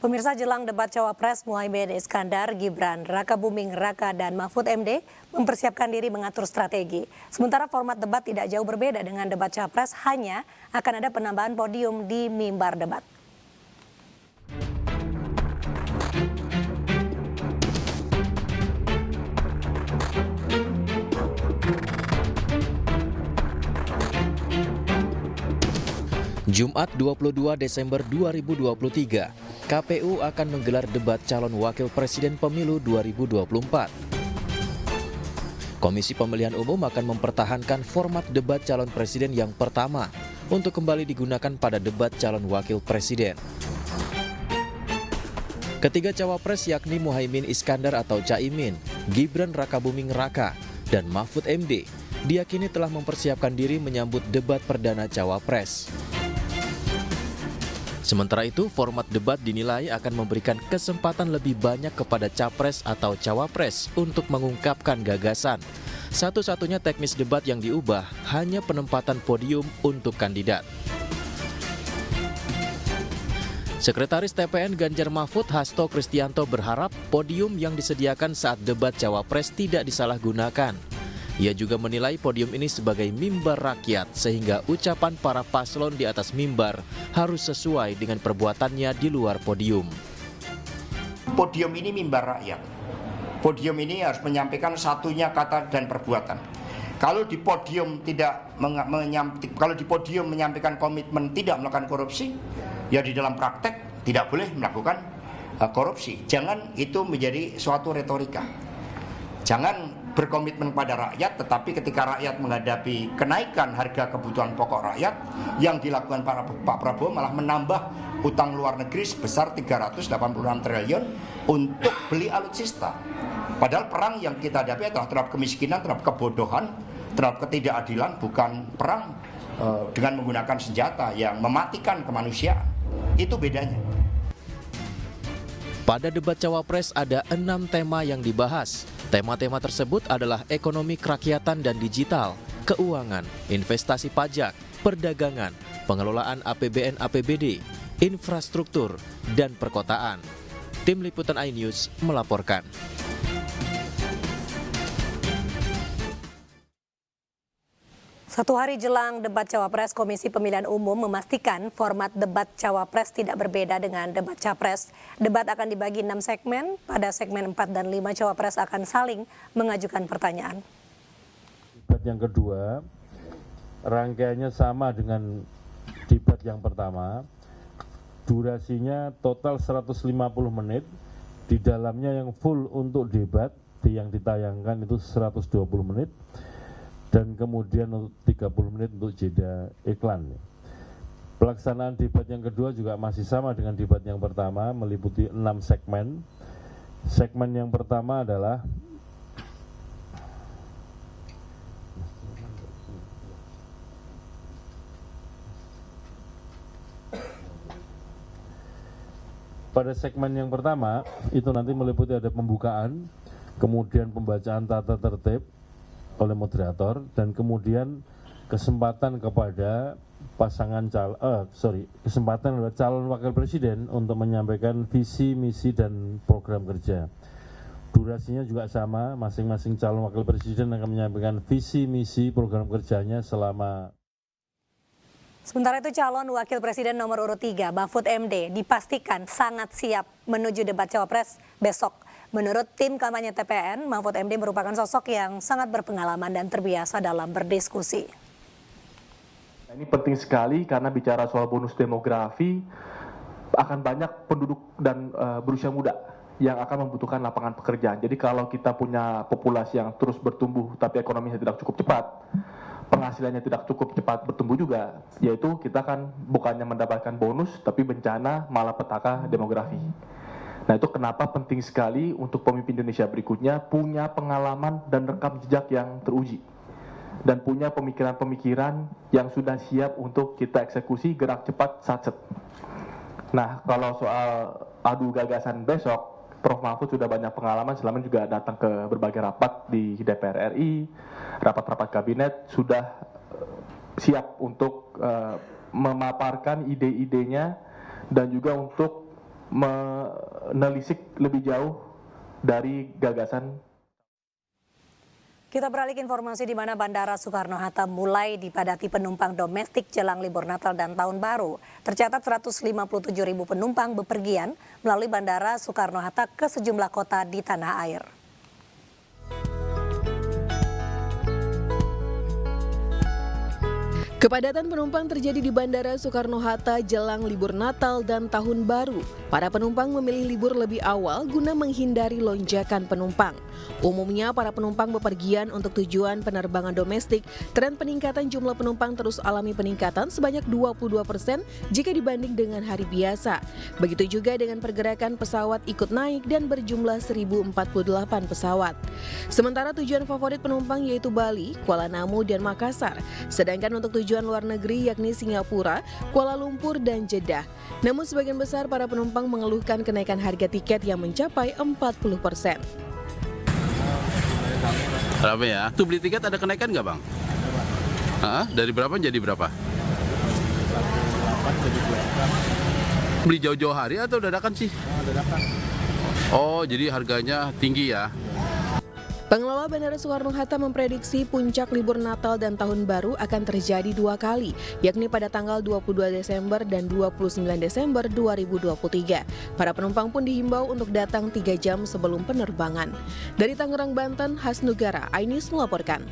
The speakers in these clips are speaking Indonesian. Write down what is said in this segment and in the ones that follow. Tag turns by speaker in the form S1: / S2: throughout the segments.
S1: Pemirsa, jelang debat Cawapres Muhaimin Iskandar, Gibran, Raka Buming Raka, dan Mahfud MD mempersiapkan diri mengatur strategi. Sementara format debat tidak jauh berbeda dengan debat Capres, hanya akan ada penambahan podium di mimbar debat.
S2: Jumat 22 Desember 2023, KPU akan menggelar debat calon wakil presiden pemilu 2024. Komisi Pemilihan Umum akan mempertahankan format debat calon presiden yang pertama untuk kembali digunakan pada debat calon wakil presiden. Ketiga cawapres yakni Muhaimin Iskandar atau Caimin, Gibran Rakabuming Raka, dan Mahfud MD diyakini telah mempersiapkan diri menyambut debat perdana cawapres. Sementara itu, format debat dinilai akan memberikan kesempatan lebih banyak kepada capres atau cawapres untuk mengungkapkan gagasan. Satu-satunya teknis debat yang diubah hanya penempatan podium untuk kandidat. Sekretaris TPN Ganjar Mahfud Hasto Kristianto berharap podium yang disediakan saat debat cawapres tidak disalahgunakan. Ia juga menilai podium ini sebagai mimbar rakyat sehingga ucapan para paslon di atas mimbar harus sesuai dengan perbuatannya di luar podium.
S3: Podium ini mimbar rakyat. Podium ini harus menyampaikan satunya kata dan perbuatan. Kalau di podium menyampaikan komitmen tidak melakukan korupsi, ya di dalam praktek tidak boleh melakukan korupsi. Jangan itu menjadi suatu retorika. Jangan berkomitmen pada rakyat, tetapi ketika rakyat menghadapi kenaikan harga kebutuhan pokok rakyat, yang dilakukan Pak Prabowo malah menambah utang luar negeri sebesar 386 triliun untuk beli alutsista. Padahal perang yang kita hadapi adalah terhadap kemiskinan, terhadap kebodohan, terhadap ketidakadilan, bukan perang dengan menggunakan senjata yang mematikan kemanusiaan. Itu bedanya.
S2: Pada debat cawapres ada 6 tema yang dibahas. Tema-tema tersebut adalah ekonomi kerakyatan dan digital, keuangan, investasi pajak, perdagangan, pengelolaan APBN APBD, infrastruktur, dan perkotaan. Tim Liputan iNews melaporkan.
S1: Satu hari jelang debat Cawapres, Komisi Pemilihan Umum memastikan format debat Cawapres tidak berbeda dengan debat Capres. Debat akan dibagi 6 segmen, pada segmen 4 dan 5 Cawapres akan saling mengajukan pertanyaan.
S4: Debat yang kedua, rangkaiannya sama dengan debat yang pertama, durasinya total 150 menit, di dalamnya yang full untuk debat, yang ditayangkan itu 120 menit, dan kemudian untuk 30 menit untuk jeda iklan. Pelaksanaan debat yang kedua juga masih sama dengan debat yang pertama, meliputi 6 segmen. Segmen yang pertama adalah pada segmen yang pertama itu nanti meliputi ada pembukaan, kemudian pembacaan tata tertib oleh moderator, dan kemudian kesempatan kepada kesempatan oleh calon wakil presiden untuk menyampaikan visi, misi, dan program kerja. Durasinya juga sama, masing-masing calon wakil presiden akan menyampaikan visi, misi, program kerjanya selama.
S1: Sementara itu calon wakil presiden nomor urut 3, Mahfud MD, dipastikan sangat siap menuju debat Cawapres besok. Menurut tim kampanye TPN, Mahfud MD merupakan sosok yang sangat berpengalaman dan terbiasa dalam berdiskusi.
S5: Ini penting sekali karena bicara soal bonus demografi, akan banyak penduduk dan berusia muda yang akan membutuhkan lapangan pekerjaan. Jadi kalau kita punya populasi yang terus bertumbuh tapi ekonominya tidak cukup cepat, penghasilannya tidak cukup cepat bertumbuh juga, yaitu kita kan bukannya mendapatkan bonus tapi bencana malapetaka demografi. Nah, itu kenapa penting sekali untuk pemimpin Indonesia berikutnya punya pengalaman dan rekam jejak yang teruji, dan punya pemikiran-pemikiran yang sudah siap untuk kita eksekusi gerak cepat satset. Nah, kalau soal adu gagasan besok, Prof. Mahfud sudah banyak pengalaman, selama juga datang ke berbagai rapat di DPR RI, rapat-rapat kabinet, sudah siap untuk memaparkan ide-idenya dan juga untuk menelisik lebih jauh dari gagasan.
S1: Kita beralih ke informasi di mana Bandara Soekarno-Hatta mulai dipadati penumpang domestik jelang libur Natal dan Tahun Baru. Tercatat 157.000 penumpang bepergian melalui Bandara Soekarno-Hatta ke sejumlah kota di tanah air.
S6: Kepadatan penumpang terjadi di Bandara Soekarno-Hatta jelang libur Natal dan Tahun Baru. Para penumpang memilih libur lebih awal guna menghindari lonjakan penumpang. Umumnya para penumpang bepergian untuk tujuan penerbangan domestik. Tren peningkatan jumlah penumpang terus alami peningkatan sebanyak 22% jika dibanding dengan hari biasa. Begitu juga dengan pergerakan pesawat ikut naik dan berjumlah 1.048 pesawat. Sementara tujuan favorit penumpang yaitu Bali, Kuala Namu, dan Makassar. Sedangkan untuk tujuan luar negeri yakni Singapura, Kuala Lumpur, dan Jeddah. Namun sebagian besar para penumpang mengeluhkan kenaikan harga tiket yang mencapai 40%.
S7: Berapa ya? Tuh beli tiket ada kenaikan nggak, Bang? Dari berapa jadi berapa? Beli jauh-jauh hari atau dadakan sih? Dadakan. Oh, jadi harganya tinggi ya?
S6: Pengelola Bandara Soekarno-Hatta memprediksi puncak libur Natal dan Tahun Baru akan terjadi 2 kali, yakni pada tanggal 22 Desember dan 29 Desember 2023. Para penumpang pun dihimbau untuk datang 3 jam sebelum penerbangan. Dari Tangerang, Banten, Hasnugara, iNews melaporkan.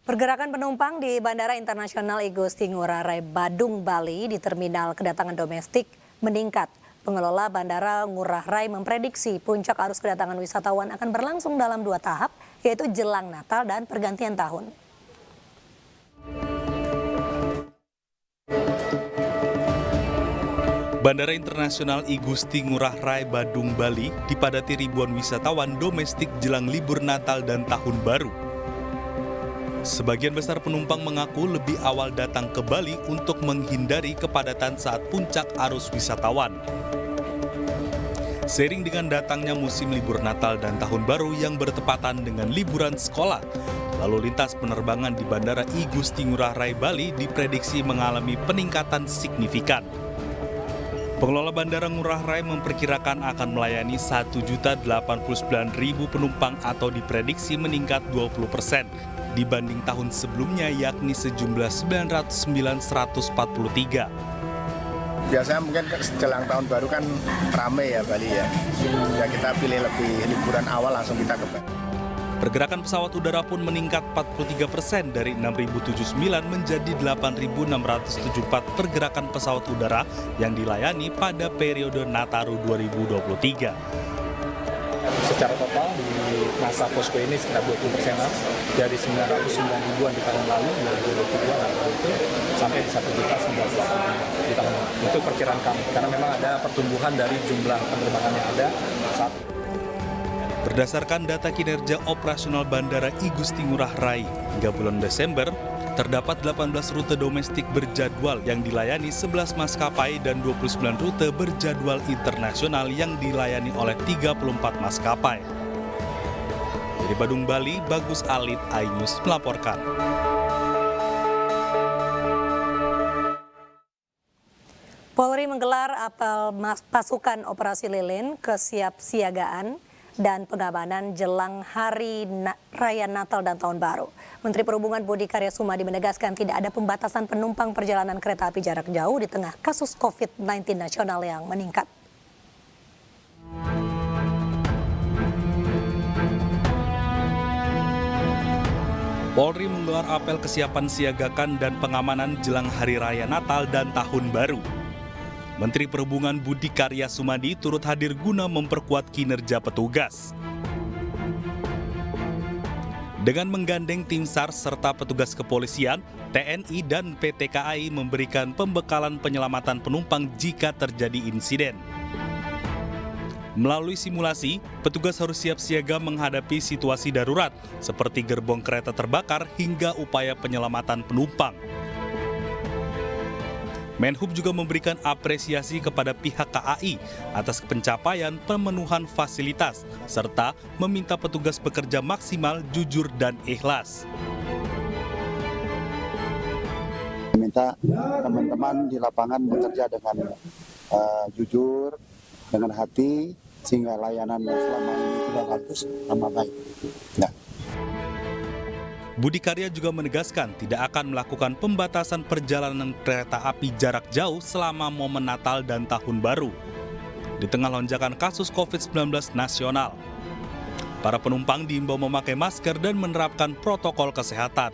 S1: Pergerakan penumpang di Bandara Internasional I Gusti Ngurah Rai Badung, Bali di terminal kedatangan domestik meningkat. Pengelola Bandara Ngurah Rai memprediksi puncak arus kedatangan wisatawan akan berlangsung dalam 2 tahap, yaitu jelang Natal dan pergantian tahun.
S8: Bandara Internasional I Gusti Ngurah Rai Badung, Bali dipadati ribuan wisatawan domestik jelang libur Natal dan Tahun Baru. Sebagian besar penumpang mengaku lebih awal datang ke Bali untuk menghindari kepadatan saat puncak arus wisatawan. Seiring dengan datangnya musim libur Natal dan Tahun Baru yang bertepatan dengan liburan sekolah, lalu lintas penerbangan di Bandara I Gusti Ngurah Rai Bali diprediksi mengalami peningkatan signifikan. Pengelola Bandara Ngurah Rai memperkirakan akan melayani 1.089.000 penumpang atau diprediksi meningkat 20% dibanding tahun sebelumnya, yakni sejumlah 909.143.
S9: Biasanya mungkin jelang tahun baru kan ramai ya Bali ya. Ya kita pilih lebih liburan awal langsung kita ke Bali.
S8: Pergerakan pesawat udara pun meningkat 43% dari 6.079 menjadi 8.674 pergerakan pesawat udara yang dilayani pada periode Nataru 2023.
S10: Secara total di masa posko ini sekitar 20% dari 909 ribuan di tahun lalu 2022 sampai di 1.090.000 di tahun lalu. Itu perkiraan kami karena memang ada pertumbuhan dari jumlah penerbangan yang ada saat.
S8: Berdasarkan data kinerja operasional Bandara I Gusti Ngurah Rai hingga bulan Desember, terdapat 18 rute domestik berjadwal yang dilayani 11 maskapai dan 29 rute berjadwal internasional yang dilayani oleh 34 maskapai. Dari Badung, Bali, Bagus Alit, iNews melaporkan.
S1: Polri menggelar apel pasukan operasi lilin kesiapsiagaan dan pengamanan jelang Hari Raya Natal dan Tahun Baru. Menteri Perhubungan Budi Karya Sumadi menegaskan tidak ada pembatasan penumpang perjalanan kereta api jarak jauh di tengah kasus COVID-19 nasional yang meningkat.
S8: Polri menggelar apel kesiapan siagakan dan pengamanan jelang Hari Raya Natal dan Tahun Baru. Menteri Perhubungan Budi Karya Sumadi turut hadir guna memperkuat kinerja petugas. Dengan menggandeng tim SAR serta petugas kepolisian, TNI dan PT KAI memberikan pembekalan penyelamatan penumpang jika terjadi insiden. Melalui simulasi, petugas harus siap siaga menghadapi situasi darurat seperti gerbong kereta terbakar hingga upaya penyelamatan penumpang. Menhub juga memberikan apresiasi kepada pihak KAI atas pencapaian pemenuhan fasilitas, serta meminta petugas bekerja maksimal, jujur, dan ikhlas.
S11: Minta teman-teman di lapangan bekerja dengan jujur, dengan hati, sehingga layanan yang selama ini sudah bagus, tambah baik. Nah.
S8: Budi Karya juga menegaskan tidak akan melakukan pembatasan perjalanan kereta api jarak jauh selama momen Natal dan Tahun Baru. Di tengah lonjakan kasus COVID-19 nasional, para penumpang diimbau memakai masker dan menerapkan protokol kesehatan.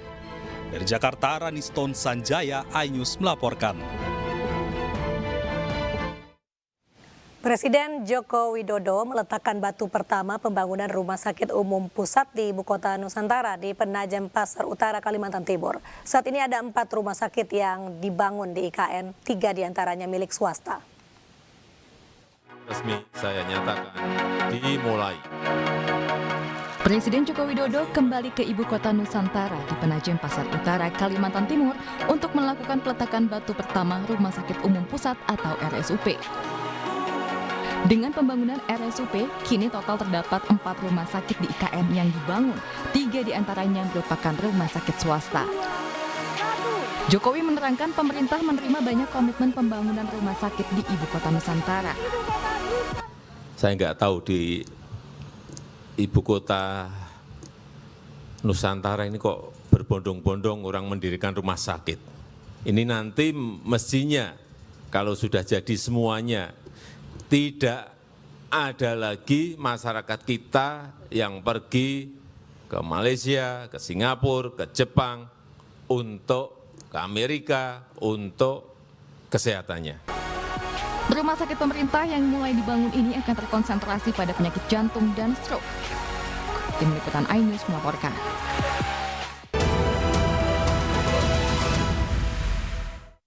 S8: Dari Jakarta, Raniston Sanjaya, iNews melaporkan.
S1: Presiden Joko Widodo meletakkan batu pertama pembangunan Rumah Sakit Umum Pusat di Ibu Kota Nusantara di Penajem Pasar Utara, Kalimantan Timur. Saat ini ada 4 rumah sakit yang dibangun di IKN, 3 diantaranya milik swasta.
S12: Resmi saya nyatakan dimulai.
S13: Presiden Joko Widodo kembali ke Ibu Kota Nusantara di Penajem Pasar Utara, Kalimantan Timur untuk melakukan peletakan batu pertama Rumah Sakit Umum Pusat atau RSUP. Dengan pembangunan RSUP, kini total terdapat 4 rumah sakit di IKN yang dibangun, 3 diantaranya merupakan rumah sakit swasta. Jokowi menerangkan pemerintah menerima banyak komitmen pembangunan rumah sakit di Ibu Kota Nusantara.
S12: Saya nggak tahu di Ibu Kota Nusantara ini kok berbondong-bondong orang mendirikan rumah sakit. Ini nanti mestinya kalau sudah jadi semuanya, tidak ada lagi masyarakat kita yang pergi ke Malaysia, ke Singapura, ke Jepang, ke Amerika, untuk kesehatannya.
S13: Rumah sakit pemerintah yang mulai dibangun ini akan terkonsentrasi pada penyakit jantung dan stroke. Tim Liputan iNews melaporkan.